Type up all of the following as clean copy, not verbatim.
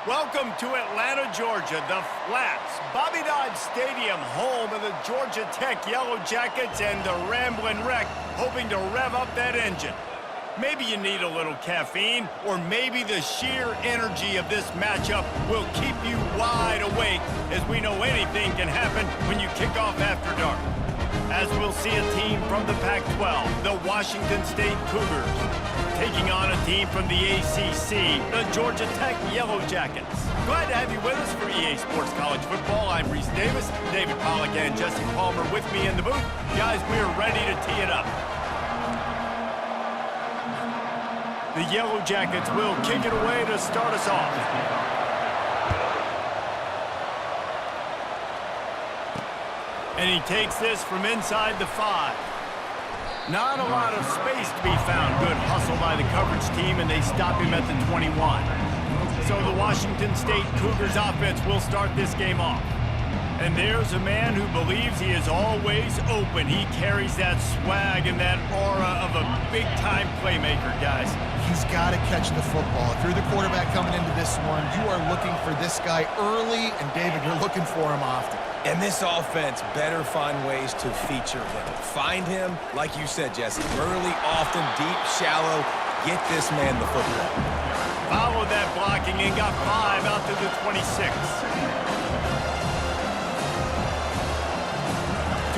Welcome to Atlanta, Georgia, the Flats, Bobby Dodd Stadium, home of the Georgia Tech Yellow Jackets and the Ramblin' Wreck, hoping to rev up that engine. Maybe you need a little caffeine, or maybe the sheer energy of this matchup will keep you wide awake, as we know anything can happen when you kick off after dark. As we'll see a team from the Pac-12, the Washington State Cougars, taking on a team from the ACC, the Georgia Tech Yellow Jackets. Glad to have you with us for EA Sports College Football. I'm Reese Davis, David Pollack and Jesse Palmer with me in the booth. Guys, we are ready to tee it up. The Yellow Jackets will kick it away to start us off. And he takes this from inside the 5. Not a lot of space to be found. Good hustle by the coverage team, and they stop him at the 21. So the Washington State Cougars offense will start this game off. And there's a man who believes he is always open. He carries that swag and that aura of a big-time playmaker, guys. He's got to catch the football. If you're the quarterback coming into this one, you are looking for this guy early, and David, you're looking for him often. And this offense better find ways to feature him. Find him, like you said, Jesse, early, often, deep, shallow. Get this man the football. Followed that blocking and got 5 out to the 26.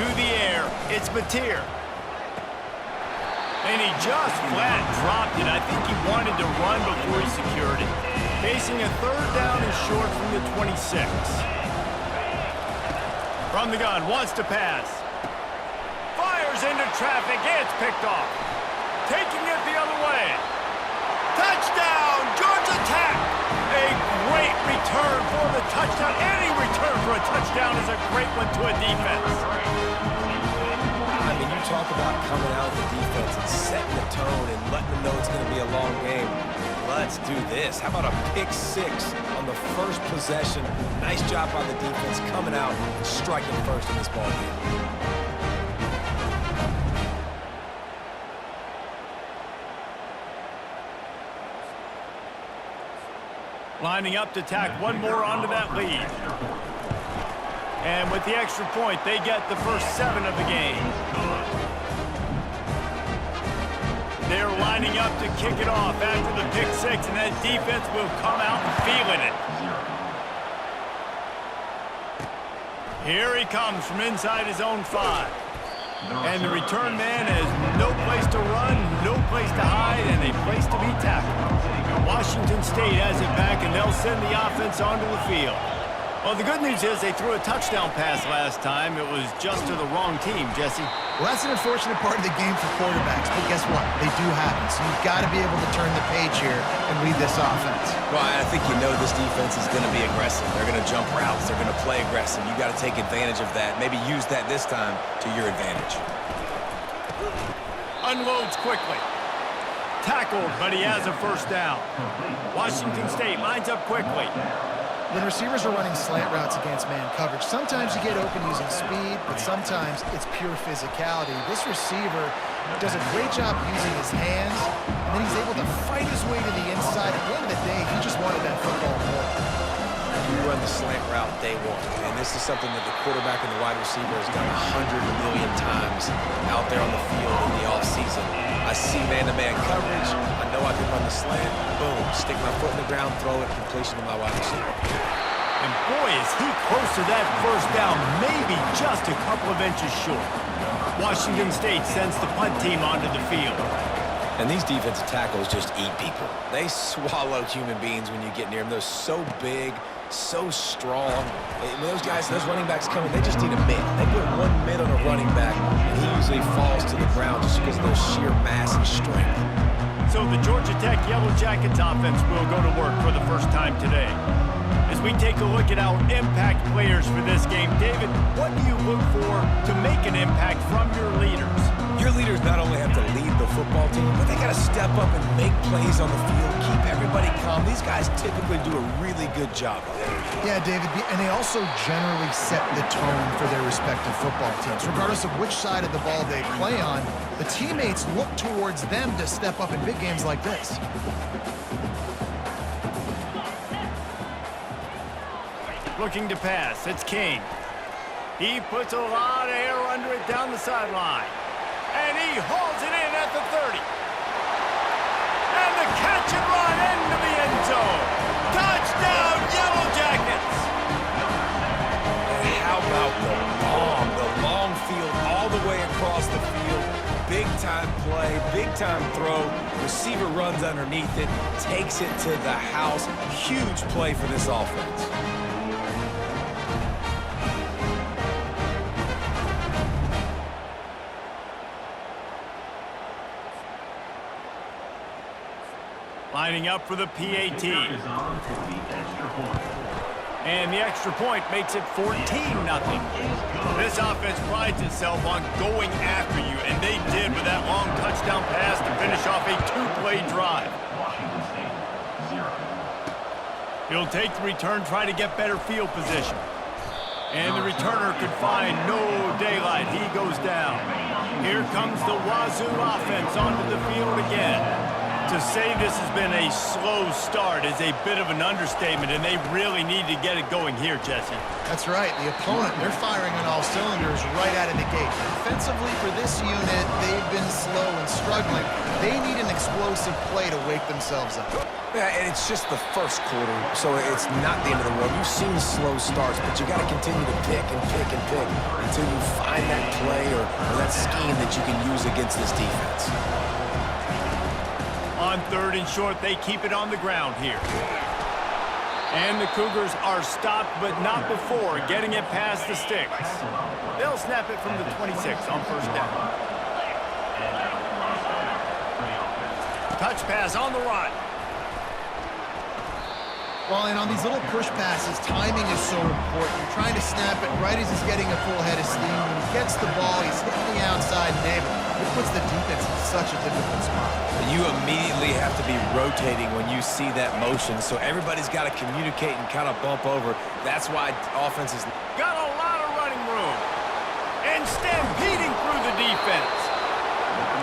To the air, it's Mateer. And he just flat dropped it. I think he wanted to run before he secured it. Facing a 3rd down and short from the 26. From the gun, wants to pass. Fires into traffic, it's picked off. Taking it the other way. Touchdown, Georgia Tech! A great return for the touchdown. Any return for a touchdown is a great one to a defense. I mean, you talk about coming out of the defense and setting the tone and letting them know it's going to be a long game. Let's do this. How about a pick 6 on the first possession? Nice job by the defense coming out and striking first in this ball game. Lining up to tack one more onto that lead. And with the extra point, they get the first 7 of the game. They're lining up to kick it off after the pick 6, and that defense will come out feeling it. Here he comes from inside his own 5. And the return man has no place to run, no place to hide, and a place to be tackled. Washington State has it back, and they'll send the offense onto the field. Well, the good news is they threw a touchdown pass last time. It was just to the wrong team, Jesse. Well, that's an unfortunate part of the game for quarterbacks, but guess what? They do happen, so you've got to be able to turn the page here and lead this offense. Well, I think you know this defense is going to be aggressive. They're going to jump routes. They're going to play aggressive. You've got to take advantage of that. Maybe use that this time to your advantage. Unloads quickly. Tackled, but he has a first down. Washington State lines up quickly. When receivers are running slant routes against man coverage, sometimes you get open using speed, but sometimes it's pure physicality. This receiver does a great job using his hands, and then he's able to fight his way to the inside. At the end of the day, he just wanted that football more. You run the slant route day 1, and this is something that the quarterback and the wide receiver has done 100 million times out there on the field in the offseason. I see man-to-man coverage. I know I can run the slant. Boom, stick my foot in the ground, throw it, completion to my wide receiver. And boy, is he close to that first down, maybe just a couple of inches short. Washington State sends the punt team onto the field. And these defensive tackles just eat people. They swallow human beings when you get near them. They're so big, so strong. When those guys, those running backs come in, they just need a mid. They put 1 mid on a running back, and he usually falls to the ground just because of their sheer mass and strength. So the Georgia Tech Yellow Jackets offense will go to work for the first time today. As we take a look at our impact players for this game, David, what do you look for to make an impact from your leaders? Your leaders not only have to lead the football team, but they got to step up and make plays on the field, keep everybody calm. These guys typically do a really good job of it. Yeah, David, and they also generally set the tone for their respective football teams. Regardless of which side of the ball they play on, the teammates look towards them to step up in big games like this. Looking to pass. It's King. He puts a lot of air under it down the sideline. And he hauls it in at the 30. And the catch and run into the end zone. Touchdown, Yellow Jackets! And how about the long field all the way across the field. Big-time play, big-time throw. Receiver runs underneath it, takes it to the house. Huge play for this offense. Lining up for the PAT. And the extra point makes it 14-0. This offense prides itself on going after you, and they did with that long touchdown pass to finish off a two-play drive. He'll take the return, try to get better field position. And the returner could find no daylight. He goes down. Here comes the Wazoo offense onto the field again. To say this has been a slow start is a bit of an understatement, and they really need to get it going here, Jesse. That's right. The opponent, they're firing on all cylinders right out of the gate. Defensively for this unit, they've been slow and struggling. They need an explosive play to wake themselves up. Yeah, and it's just the first quarter, so it's not the end of the world. You've seen slow starts, but you got to continue to pick and pick and pick until you find that play or that scheme that you can use against this defense. On 3rd and short, they keep it on the ground here. And the Cougars are stopped, but not before getting it past the sticks. They'll snap it from the 26 on 1st down. Touch pass on the run. Well, and on these little push passes, timing is so important. You're trying to snap it right as he's getting a full head of steam. When he gets the ball, he's hitting the outside neighbor. It puts the defense in such a difficult spot. You immediately have to be rotating when you see that motion, so everybody's got to communicate and kind of bump over. That's why offense is... Got a lot of running room. And stampeding through the defense.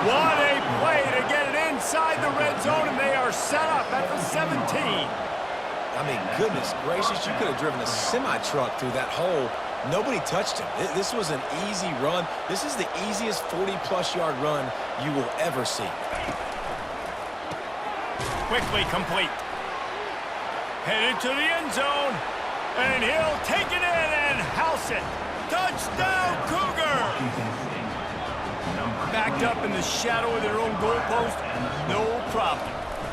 What a play to get it inside the red zone, and they are set up at the 17. I mean, goodness gracious, you could have driven a semi-truck through that hole. Nobody touched him. This was an easy run. This is the easiest 40-plus yard run you will ever see. Quickly complete. Headed to the end zone. And he'll take it in and house it. Touchdown, Cougar! Backed up in the shadow of their own goalpost, no problem.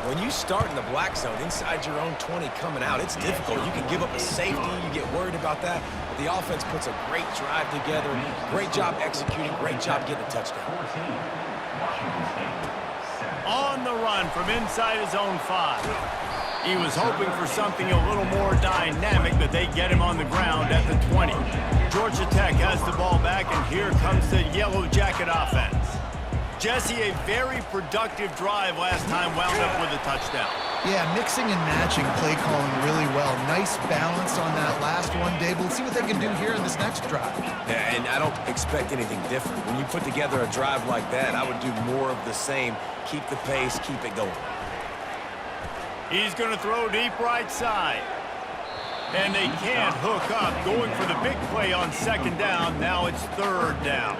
When you start in the black zone inside your own 20 coming out, it's difficult. You can give up a safety. You get worried about that. But the offense puts a great drive together. Great job executing. Great job getting a touchdown. On the run from inside his own 5. He was hoping for something a little more dynamic, but they get him on the ground at the 20. Georgia Tech has the ball back, and here comes the Yellow Jacket offense. Jesse, a very productive drive last time, wound up with a touchdown. Yeah, mixing and matching play calling really well. Nice balance on that last one, Dave. Let's see what they can do here in this next drive. Yeah, and I don't expect anything different. When you put together a drive like that, I would do more of the same. Keep the pace, keep it going. He's going to throw deep right side. And they can't hook up, going for the big play on 2nd down. Now it's 3rd down.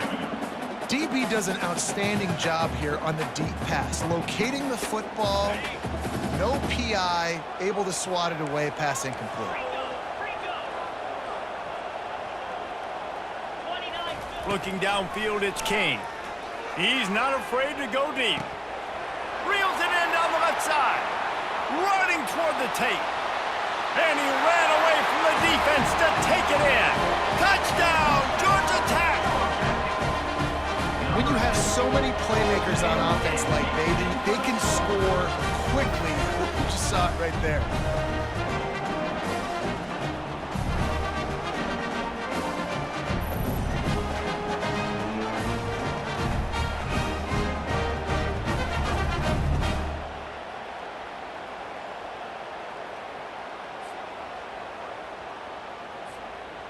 DB does an outstanding job here on the deep pass, locating the football, no PI, able to swat it away, pass incomplete. Looking downfield, it's King. He's not afraid to go deep. Reels it in down the left side. Running toward the tape. And he ran away from the defense to take it in. Touchdown, Georgia Tech! When you have so many playmakers on offense like they can score quickly. You just saw it right there.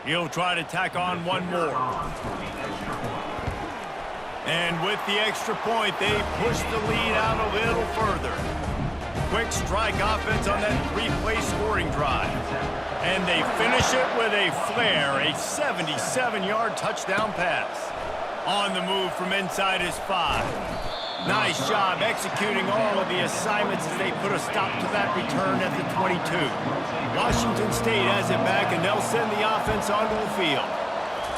He'll try to tack on one more. And with the extra point, they push the lead out a little further. Quick strike offense on that 3-play scoring drive. And they finish it with a flare, a 77-yard touchdown pass. On the move from inside his 5. Nice job executing all of the assignments as they put a stop to that return at the 22. Washington State has it back, and they'll send the offense onto the field.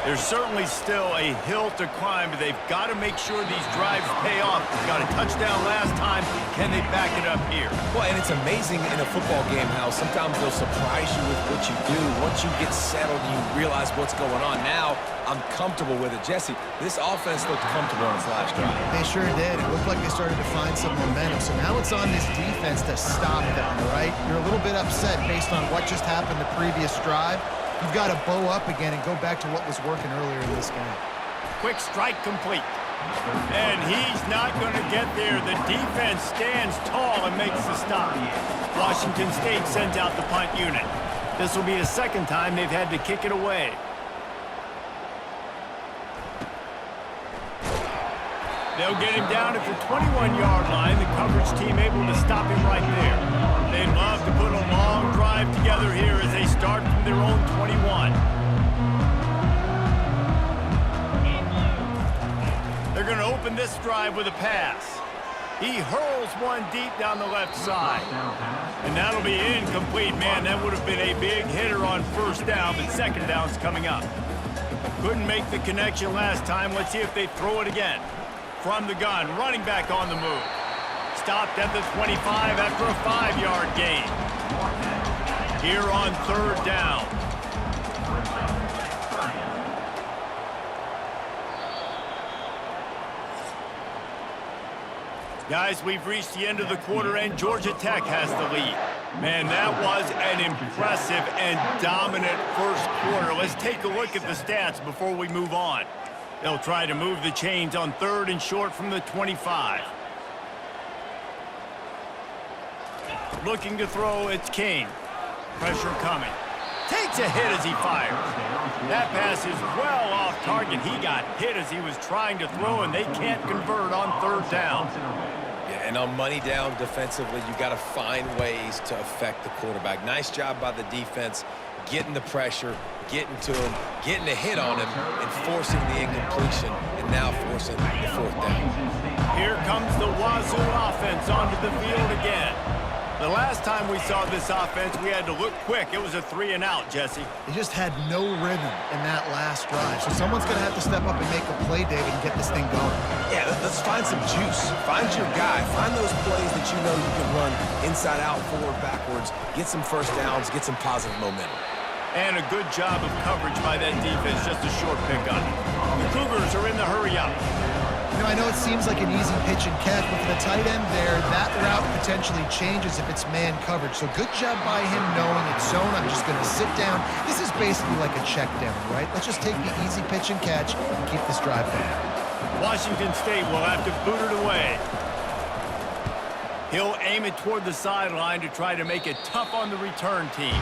There's certainly still a hill to climb, but they've got to make sure these drives pay off. Got a touchdown last time. Can they back it up here? Well, and it's amazing in a football game how sometimes they'll surprise you with what you do. Once you get settled and you realize what's going on. Now, I'm comfortable with it. Jesse, this offense looked comfortable on its last drive. They sure did. It looked like they started to find some momentum. So now it's on this defense to stop them, right? You're a little bit upset based on what just happened the previous drive. You've got to bow up again and go back to what was working earlier in this game. Quick strike complete. And he's not going to get there. The defense stands tall and makes the stop. Washington State sends out the punt unit. This will be the second time they've had to kick it away. They'll get him down at the 21-yard line. The coverage team able to stop him right there. They'd love to put a long drive together here as they start from their own 21. They're going to open this drive with a pass. He hurls one deep down the left side. And that'll be incomplete. Man, that would have been a big hitter on first down, but second down's coming up. Couldn't make the connection last time. Let's see if they throw it again. From the gun, running back on the move. Stopped at the 25 after a 5-yard gain. Here on third down. Guys, we've reached the end of the quarter, and Georgia Tech has the lead. Man, that was an impressive and dominant first quarter. Let's take a look at the stats before we move on. They'll try to move the chains on third and short from the 25. Looking to throw, it's King. Pressure coming. Takes a hit as he fires. That pass is well off target. He got hit as he was trying to throw, and they can't convert on third down. Yeah, and on money down defensively, you got to find ways to affect the quarterback. Nice job by the defense, getting the pressure, getting to him, getting a hit on him, and forcing the incompletion, and now forcing the fourth down. Here comes the Wazoo offense onto the field again. The last time we saw this offense, we had to look quick. It was a 3-and-out, Jesse. They just had no rhythm in that last drive. So someone's going to have to step up and make a play, David, and get this thing going. Yeah, let's find some juice. Find your guy. Find those plays that you know you can run inside out, forward, backwards, get some first downs, get some positive momentum. And a good job of coverage by that defense, just a short pickup. The Cougars are in the hurry-up. You know, I know it seems like an easy pitch and catch, but for the tight end there, that route potentially changes if it's man coverage. So good job by him knowing it's zone. I'm just going to sit down. This is basically like a check down, right? Let's just take the easy pitch and catch and keep this drive going. Washington State will have to boot it away. He'll aim it toward the sideline to try to make it tough on the return team.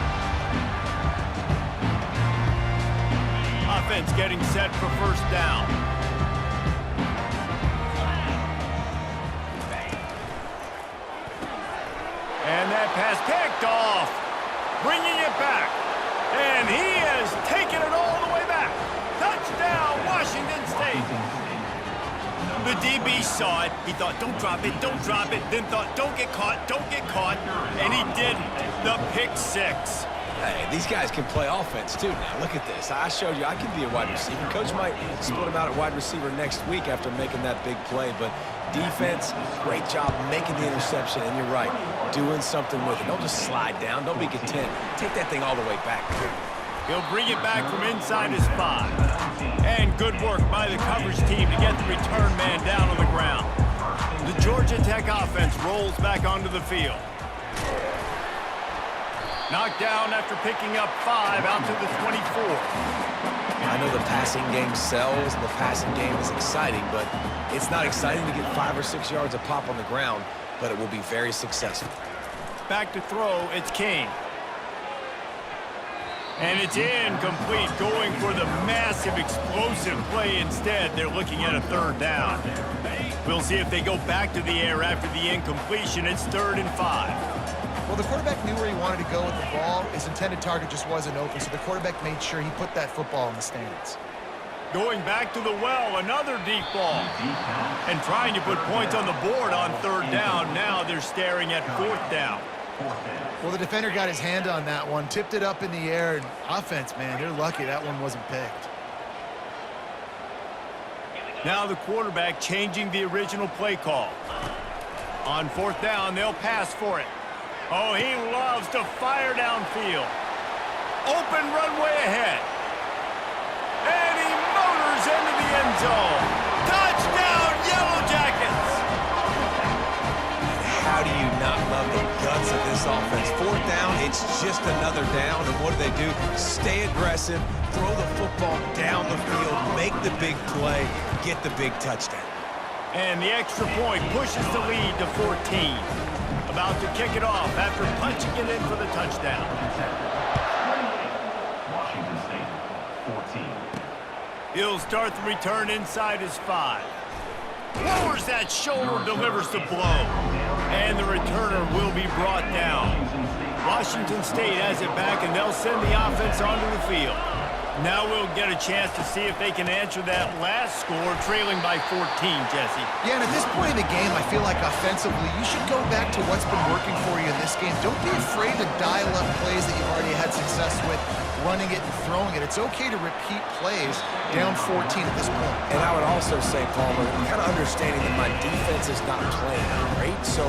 Offense getting set for first down. And that pass picked off, bringing it back. And he has taken it all the way back. Touchdown, Washington State. The DB saw it. He thought, don't drop it, don't drop it. Then thought, don't get caught, don't get caught. And he didn't. The pick six. Hey, these guys can play offense, too. Now, look at this. I showed you I can be a wide receiver. Coach might split him out at wide receiver next week after making that big play. But defense, great job making the interception. And you're right, doing something with it. Don't just slide down. Don't be content. Take that thing all the way back. He'll bring it back from inside his 5. And good work by the coverage team to get the return man down on the ground. The Georgia Tech offense rolls back onto the field. Knocked down after picking up 5 out to the 24. I know the passing game sells and the passing game is exciting, but it's not exciting to get 5 or 6 yards a pop on the ground, but it will be very successful. Back to throw, it's King. And it's incomplete, going for the massive explosive play instead. They're looking at a third down. We'll see if they go back to the air after the incompletion. It's 3rd and 5. Well, the quarterback knew where he wanted to go with the ball. His intended target just wasn't open, so the quarterback made sure he put that football in the stands. Going back to the well, another deep ball. And trying to put points on the board on third down. Now they're staring at fourth down. Well, the defender got his hand on that one, tipped it up in the air, and offense, man, they're lucky that one wasn't picked. Now the quarterback changing the original play call. On fourth down, they'll pass for it. Oh, he loves to fire downfield. Open runway ahead. And he motors into the end zone. Touchdown, Yellow Jackets! How do you not love the guts of this offense? Fourth down, it's just another down, and what do? Stay aggressive, throw the football down the field, make the big play, get the big touchdown. And the extra point pushes the lead to 14. About to kick it off after punching it in for the touchdown. Washington State, 14. He'll start the return inside his 5. Lowers that shoulder, delivers the blow. And the returner will be brought down. Washington State has it back, and they'll send the offense onto the field. Now we'll get a chance to see if they can answer that last score, trailing by 14, Jesse. Yeah, and at this point in the game, I feel like offensively, you should go back to what's been working for you in this game. Don't be afraid to dial up plays that you've already had success with, running it and throwing it. It's okay to repeat plays down 14 at this point. And I would also say, Palmer, kind of understanding that my defense is not playing great, so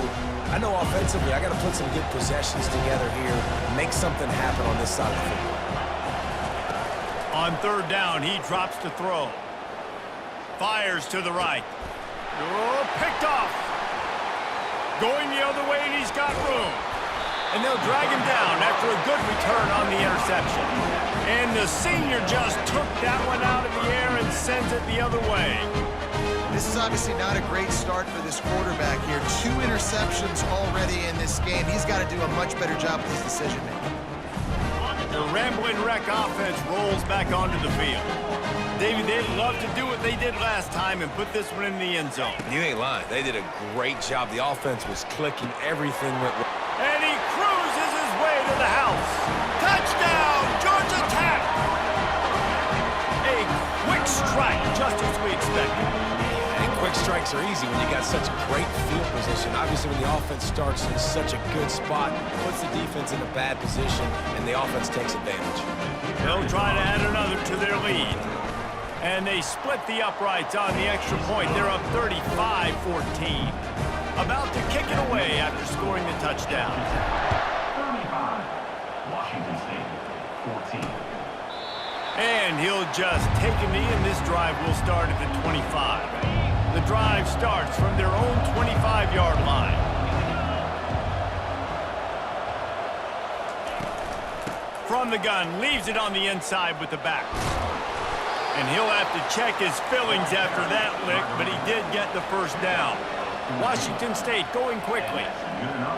I know offensively I got to put some good possessions together here, make something happen on this side of the football. On third down, he drops to throw. Fires to the right. Oh, picked off. Going the other way, and he's got room. And they'll drag him down after a good return on the interception. And the senior just took that one out of the air and sends it the other way. This is obviously not a great start for this quarterback here. 2 interceptions already in this game. He's got to do a much better job with his decision-making. The Ramblin' Wreck offense rolls back onto the field. Davey, they'd love to do what they did last time and put this one in the end zone. You ain't lying. They did a great job. The offense was clicking. Everything went well. And he cruises his way to the house. Touchdown, Georgia Tech! A quick strike, just as we expected. And quick strikes are easy when you got such great field position. Obviously, when the offense starts in such a good spot, puts the defense in a bad position, and the offense takes advantage. They'll try to add another to their lead. And they split the uprights on the extra point. They're up 35-14. About to kick it away after scoring the touchdown. 35. Washington State, 14. And he'll just take a knee, and this drive will start at the 25. The drive starts from their own 25-yard line. From the gun, leaves it on the inside with the back. And he'll have to check his fillings after that lick, but he did get the first down. Washington State going quickly.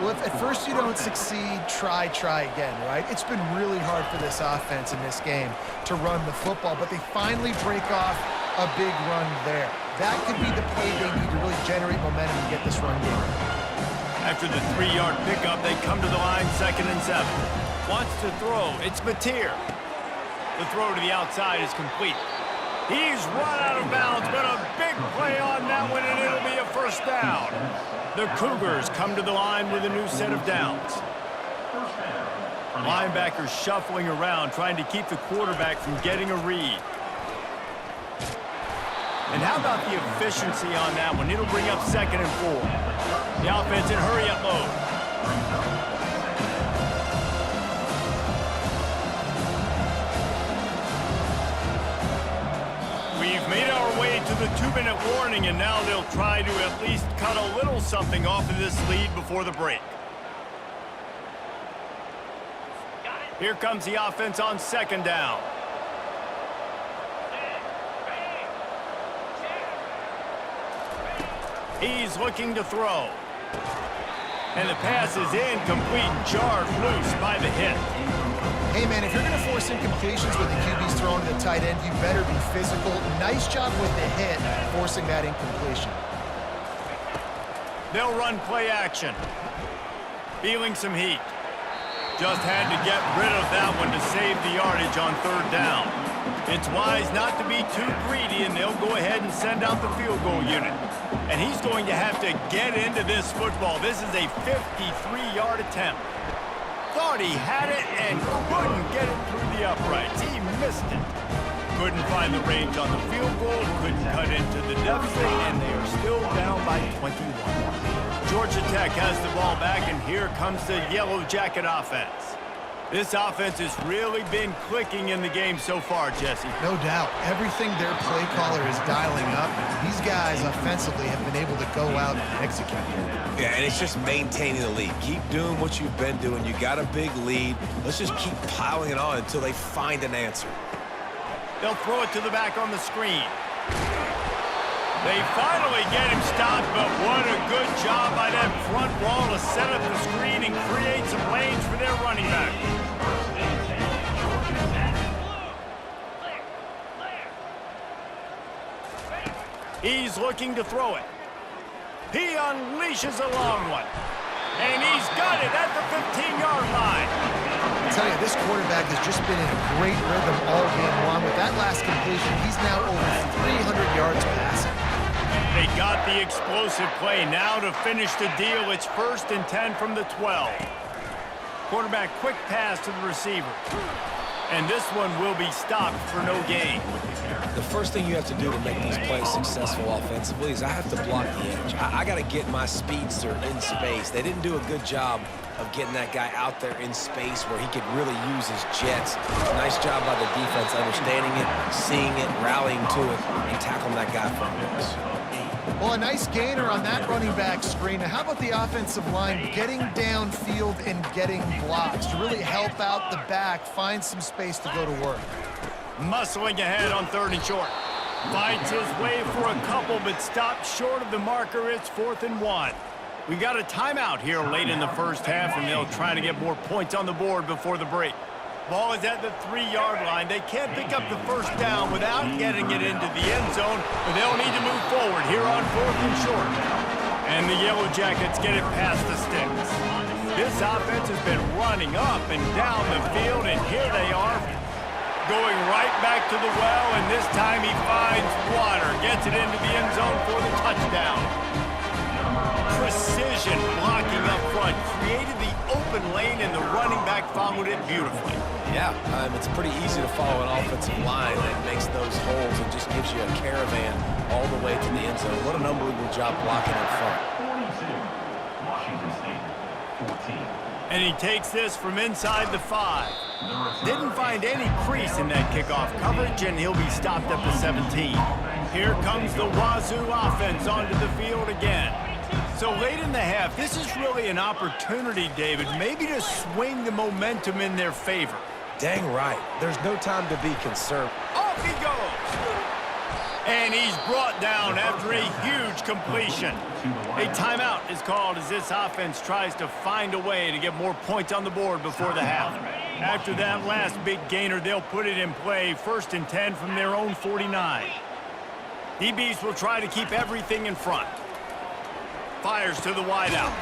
Well, if at first you don't succeed, try again, right? It's been really hard for this offense in this game to run the football, but they finally break off a big run there. That could be the play they need to really generate momentum and get this run going. After the 3-yard pickup, they come to the line, 2nd and 7. Wants to throw. It's Mateer. The throw to the outside is complete. He's run out of bounds, but a big play on that one, and it'll be a first down. The Cougars come to the line with a new set of downs. Linebackers shuffling around, trying to keep the quarterback from getting a read. And how about the efficiency on that one? It'll bring up 2nd and 4. The offense in hurry-up mode. We've made our way to the 2-minute warning, and now they'll try to at least cut a little something off of this lead before the break. Here comes the offense on 2nd down. He's looking to throw. And the pass is incomplete, jarred loose by the hit. Hey, man, if you're going to force incompletions with the QBs throwing to the tight end, you better be physical. Nice job with the hit, forcing that incompletion. They'll run play action. Feeling some heat. Just had to get rid of that one to save the yardage on third down. It's wise not to be too greedy, and they'll go ahead and send out the field goal unit. And he's going to have to get into this football. This is a 53-yard attempt. Thought he had it and couldn't get it through the uprights. He missed it. Couldn't find the range on the field goal, couldn't cut into the deficit, and they are still down by 21. Georgia Tech has the ball back, and here comes the Yellow Jacket offense. This offense has really been clicking in the game so far, Jesse. No doubt. Everything their play caller is dialing up, these guys offensively have been able to go out and execute. Yeah, and it's just maintaining the lead. Keep doing what you've been doing. You got a big lead. Let's just keep piling it on until they find an answer. They'll throw it to the back on the screen. They finally get him stopped, but what a good job by that front wall to set up the screen and create some lanes for their running back. He's looking to throw it. He unleashes a long one. And he's got it at the 15-yard line. I tell you, this quarterback has just been in a great rhythm all game long. With that last completion, he's now over 300 yards passing. They got the explosive play. Now to finish the deal, it's 1st and 10 from the 12. Quarterback quick pass to the receiver. And this one will be stopped for no gain. The first thing you have to do to make these plays successful offensively is I have to block the edge. I got to get my speedster in space. They didn't do a good job of getting that guy out there in space where he could really use his jets. Nice job by the defense understanding it, seeing it, rallying to it, and tackling that guy from this. Well, a nice gainer on that running back screen. Now, how about the offensive line getting downfield and getting blocks to really help out the back, find some space to go to work? Muscling ahead on 3rd and short. Fights his way for a couple, but stopped short of the marker. It's 4th and 1. We got a timeout here late in the first half, and they'll try to get more points on the board before the break. Ball is at the 3-yard line. They can't pick up the first down without getting it into the end zone, but they'll need to move forward here on 4th and short. And the Yellow Jackets get it past the sticks. This offense has been running up and down the field, and here they are going right back to the well, and this time he finds water, gets it into the end zone for the touchdown. Precision blocking up front, created the open lane, and the running back followed it beautifully. Yeah, it's pretty easy to follow an offensive line that makes those holes and just gives you a caravan all the way to the end zone. What an unbelievable job blocking up front. 42, Washington State, 14. And he takes this from inside the 5. Didn't find any crease in that kickoff coverage, and he'll be stopped at the 17. Here comes the Wazoo offense onto the field again. So late in the half, this is really an opportunity, David, maybe to swing the momentum in their favor. Dang right. There's no time to be concerned. Off he goes. And he's brought down after a huge completion. A timeout is called as this offense tries to find a way to get more points on the board before the half. After that last big gainer, they'll put it in play 1st and 10 from their own 49. DBs will try to keep everything in front. Fires to the wideout.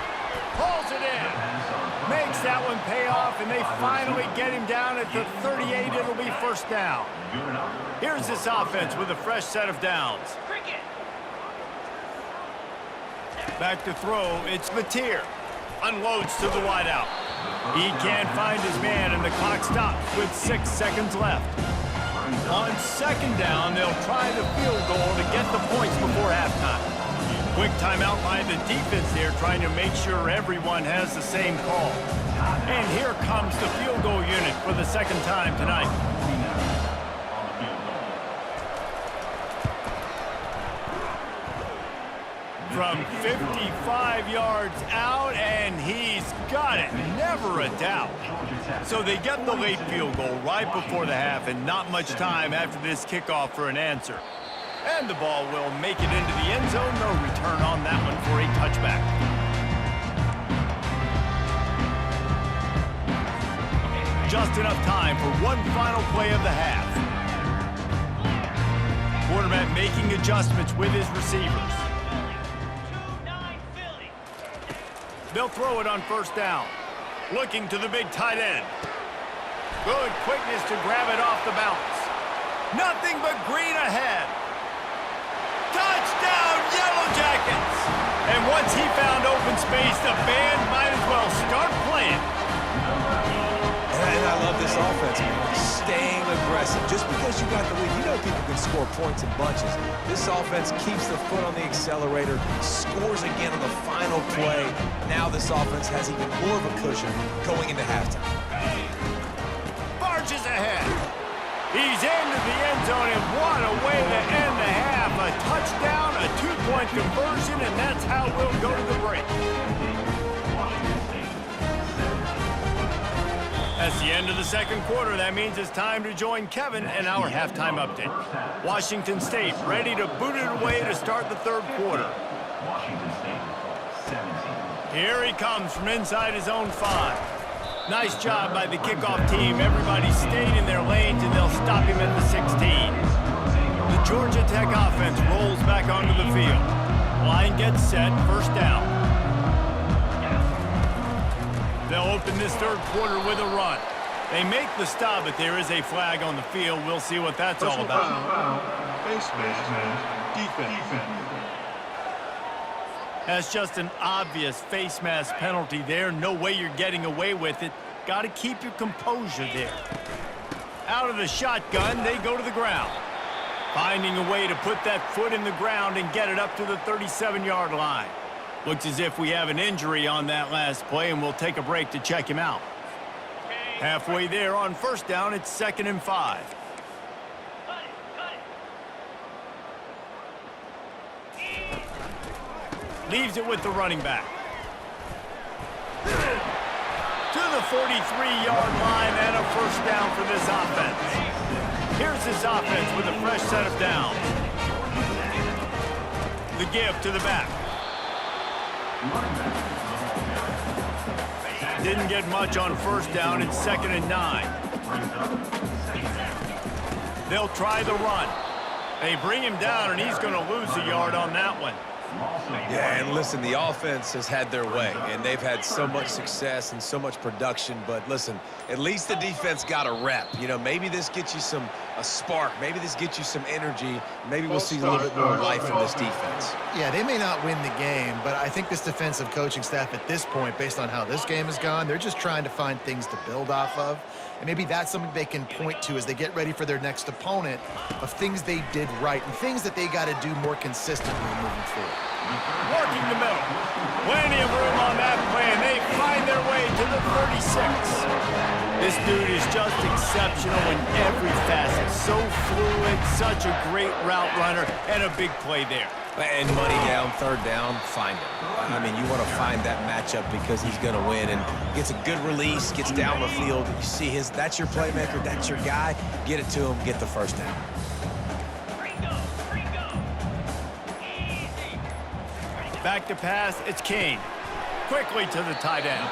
Pulls it in. Makes that one pay off, and they finally get him down at the 38. It'll be 1st down. Here's this offense with a fresh set of downs. Back to throw, it's Mateer. Unloads to the wideout. He can't find his man, and the clock stops with 6 seconds left. On 2nd down, they'll try the field goal to get the points before halftime. Quick timeout by the defense there, trying to make sure everyone has the same call. And here comes the field goal unit for the 2nd time tonight. From 55 yards out, and he's got it. Never a doubt. So they get the late field goal right before the half, and not much time after this kickoff for an answer. And the ball will make it into the end zone. No return on that one for a touchback. Just enough time for one final play of the half. Quarterback making adjustments with his receivers. They'll throw it on 1st down. Looking to the big tight end. Good quickness to grab it off the bounce. Nothing but green ahead. Touchdown, Yellow Jackets! And once he found open space, the band might as well start playing. And I love this offense, man. Staying aggressive. Just because you got the lead, you know people can score points in bunches. This offense keeps the foot on the accelerator, scores again on the final play. Now this offense has even more of a cushion going into halftime. Barges ahead. He's into the end zone, and what a way to end the half. A touchdown, a two-point conversion, and that's how we'll go to the break. That's the end of the second quarter. That means it's time to join Kevin and our halftime update. Washington State ready to boot it away to start the third quarter. Washington State, 17. Here he comes from inside his own 5. Nice job by the kickoff team. Everybody stayed in their lanes, and they'll stop him at the 16. The Georgia Tech offense rolls back onto the field. Line gets set, first down. They'll open this third quarter with a run. They make the stop, but there is a flag on the field. We'll see what that's all about. Face mask, defense. That's just an obvious face mask penalty there. No way you're getting away with it. Got to keep your composure there. Out of the shotgun, they go to the ground. Finding a way to put that foot in the ground and get it up to the 37-yard line. Looks as if we have an injury on that last play, and we'll take a break to check him out. Halfway there on first down, it's 2nd and 5. Leaves it with the running back. To the 43-yard line and a first down for this offense. Here's this offense with a fresh set of downs. The give to the back. Didn't get much on first down. It's 2nd and 9. They'll try the run. They bring him down, and he's going to lose a yard on that one. Yeah, and listen, the offense has had their way, and they've had so much success and so much production. But listen, at least the defense got a rep. You know, maybe this gets you a spark. Maybe this gets you some energy. Maybe we'll see a little bit more life from this defense. Yeah, they may not win the game, but I think this defensive coaching staff at this point, based on how this game has gone, they're just trying to find things to build off of. And maybe that's something they can point to as they get ready for their next opponent of things they did right and things that they got to do more consistently moving forward. Working the middle. Plenty of room on that play, and they find their way to the 36. This dude is just exceptional in every facet. So fluid, such a great route runner, and a big play there. And money down, third down, find him. I mean, you want to find that matchup because he's going to win and gets a good release, gets down the field. You see that's your playmaker, that's your guy. Get it to him, get the first down. Back to pass, it's Kane. Quickly to the tight end.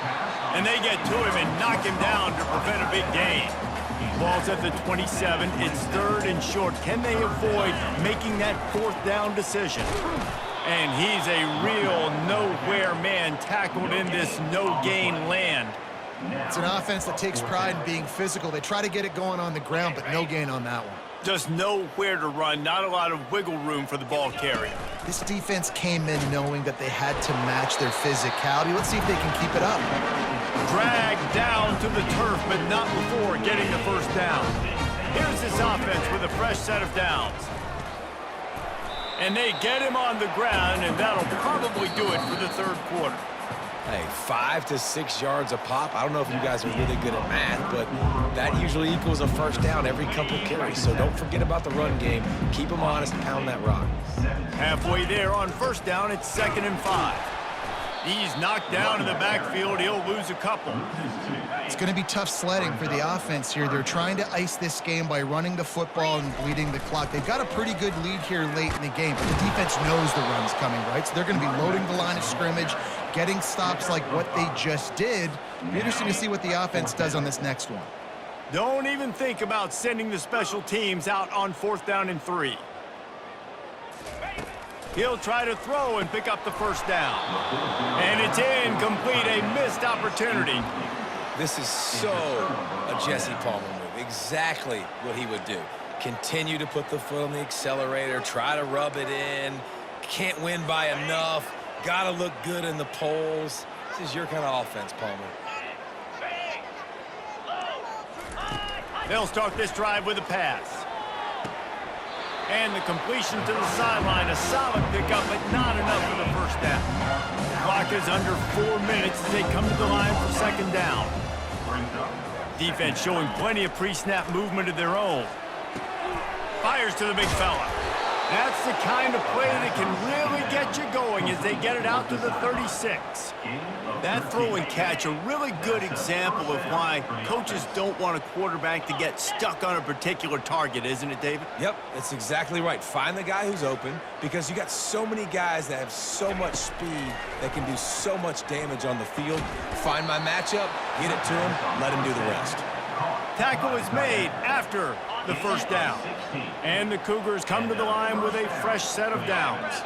And they get to him and knock him down to prevent a big gain. Ball's at the 27. It's 3rd and short. Can they avoid making that 4th down decision? And he's a real nowhere man tackled in this no-gain land. It's an offense that takes pride in being physical. They try to get it going on the ground, but no gain on that one. Just nowhere to run, not a lot of wiggle room for the ball carrier. This defense came in knowing that they had to match their physicality. Let's see if they can keep it up. Dragged down to the turf, but not before getting the first down. Here's this offense with a fresh set of downs. And they get him on the ground, and that'll probably do it for the third quarter. Hey, 5 to 6 yards a pop. I don't know if you guys are really good at math, but that usually equals a first down every couple carries. So don't forget about the run game. Keep them honest, pound that rock. Halfway there on first down, it's 2nd and 5. He's knocked down in the backfield. He'll lose a couple. It's going to be tough sledding for the offense here. They're trying to ice this game by running the football and bleeding the clock. They've got a pretty good lead here late in the game, but the defense knows the run's coming, right? So they're going to be loading the line of scrimmage, getting stops like what they just did. It'll be interesting to see what the offense does on this next one. Don't even think about sending the special teams out on 4th down and 3. He'll try to throw and pick up the first down. And it's incomplete, a missed opportunity. This is so a Jesse Palmer move. Exactly what he would do. Continue to put the foot on the accelerator, try to rub it in. Can't win by enough. Got to look good in the polls. This is your kind of offense, Palmer. They'll start this drive with a pass. And the completion to the sideline. A solid pickup, but not enough for the first down. Clock is under 4 minutes as they come to the line for second down. Defense showing plenty of pre-snap movement of their own. Fires to the big fella. That's the kind of play that can really get you going as they get it out to the 36. That throw and catch, a really good example of why coaches don't want a quarterback to get stuck on a particular target, isn't it, David? Yep, that's exactly right. Find the guy who's open because you got so many guys that have so much speed that can do so much damage on the field. Find my matchup, get it to him, let him do the rest. Tackle is made after the first down. And the Cougars come to the line with a fresh set of downs.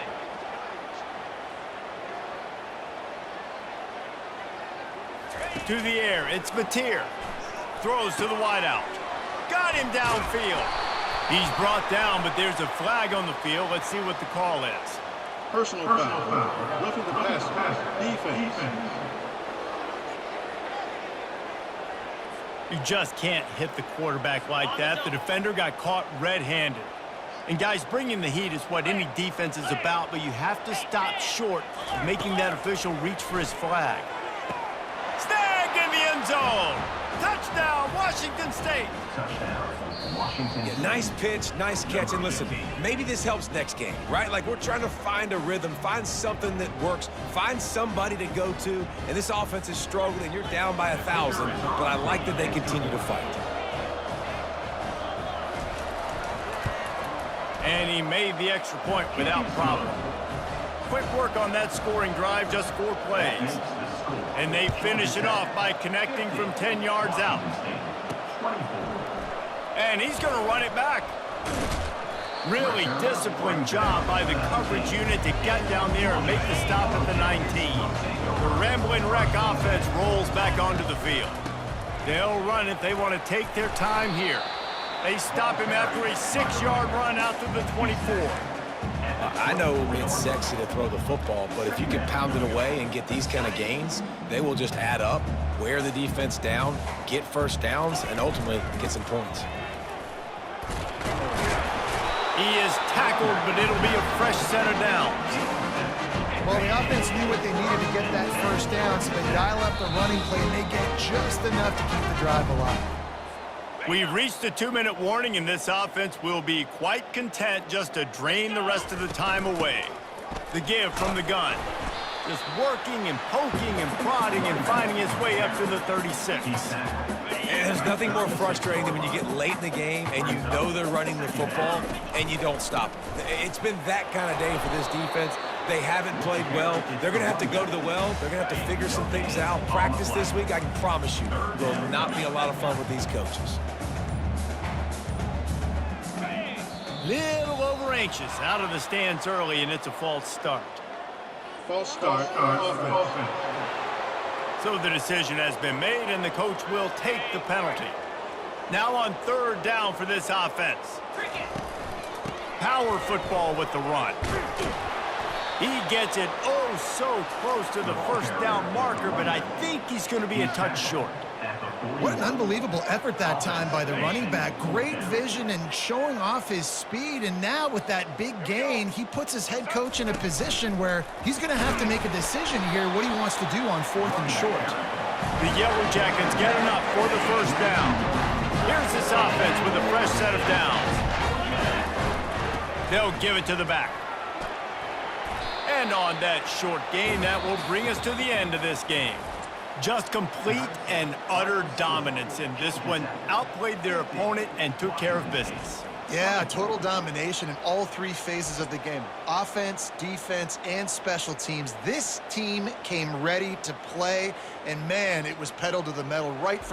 To the air, it's Mateer. Throws to the wideout. Got him downfield. He's brought down, but there's a flag on the field. Let's see what the call is. Personal foul. Roughing the passer. Defense. You just can't hit the quarterback like that. The defender got caught red-handed. And guys, bringing the heat is what any defense is about, but you have to stop short of making that official reach for his flag. Snagged in the end zone. Touchdown, Washington State. Yeah, nice pitch, nice catch, and listen, maybe this helps next game, right? Like we're trying to find a rhythm, find something that works, find somebody to go to, and this offense is struggling, and you're down by 1,000, but I like that they continue to fight. And he made the extra point without problem. Quick work on that scoring drive, just 4 plays. And they finish it off by connecting from 10 yards out. And he's going to run it back. Really disciplined job by the coverage unit to get down there and make the stop at the 19. The Ramblin' Wreck offense rolls back onto the field. They'll run it. They want to take their time here. They stop him after a 6-yard run out to the 24. I know it's sexy to throw the football, but if you can pound it away and get these kind of gains, they will just add up, wear the defense down, get first downs, and ultimately get some points. He is tackled, but it'll be a fresh set of downs. Well, the offense knew what they needed to get that first down, so they dial up the running play, and they get just enough to keep the drive alive. We've reached a 2-minute warning, and this offense will be quite content just to drain the rest of the time away. The give from the gun. Just working and poking and prodding and finding his way up to the 36. And there's nothing more frustrating than when you get late in the game and you know they're running the football and you don't stop it. It's been that kind of day for this defense. They haven't played well. They're going to have to go to the well. They're going to have to figure some things out. Practice this week, I can promise you, will not be a lot of fun with these coaches. Little over anxious out of the stands early, and it's a false start. False start. Offense. So the decision has been made, and the coach will take the penalty. Now on 3rd down for this offense. Power football with the run. He gets it so close to the first down marker, but I think he's going to be a touch short. What an unbelievable effort that time by the running back. Great vision and showing off his speed. And now with that big gain, he puts his head coach in a position where he's going to have to make a decision here what he wants to do on 4th and short. The Yellow Jackets get enough for the first down. Here's this offense with a fresh set of downs. They'll give it to the back. And on that short gain, that will bring us to the end of this game. Just complete and utter dominance in this one. Outplayed their opponent and took care of business. Yeah, total domination in all 3 phases of the game. Offense, defense, and special teams. This team came ready to play, and man, it was pedal to the metal right from